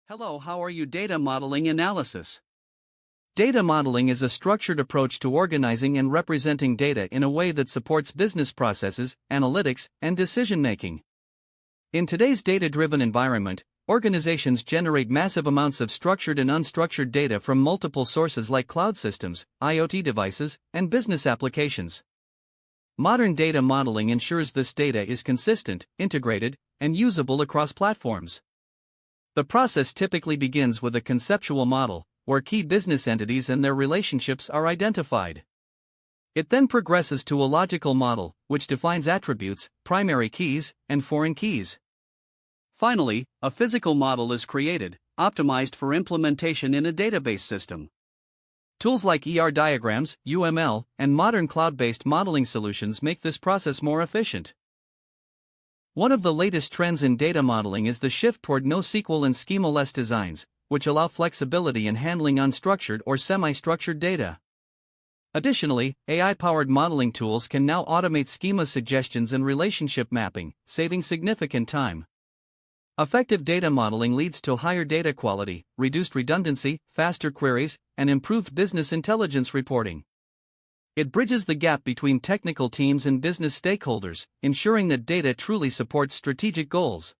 Hello, how are you? Data modeling analysis. Data modeling is a structured approach to organizing and representing data in a way that supports business processes, analytics, and decision making. In today's data-driven environment, organizations generate massive amounts of structured and unstructured data from multiple sources like cloud systems, IoT devices, and business applications. Modern data modeling ensures this data is consistent, integrated, and usable across platforms. The process typically begins with a conceptual model, where key business entities and their relationships are identified. It then progresses to a logical model, which defines attributes, primary keys, and foreign keys. Finally, a physical model is created, optimized for implementation in a database system. Tools like diagrams, UML, and modern cloud-based modeling solutions make this process more efficient. One of the latest trends in data modeling is the shift toward NoSQL and schema-less designs, which allow flexibility in handling unstructured or semi-structured data. Additionally, AI-powered modeling tools can now automate schema suggestions and relationship mapping, saving significant time. Effective data modeling leads to higher data quality, reduced redundancy, faster queries, and improved business intelligence reporting. It bridges the gap between technical teams and business stakeholders, ensuring that data truly supports strategic goals.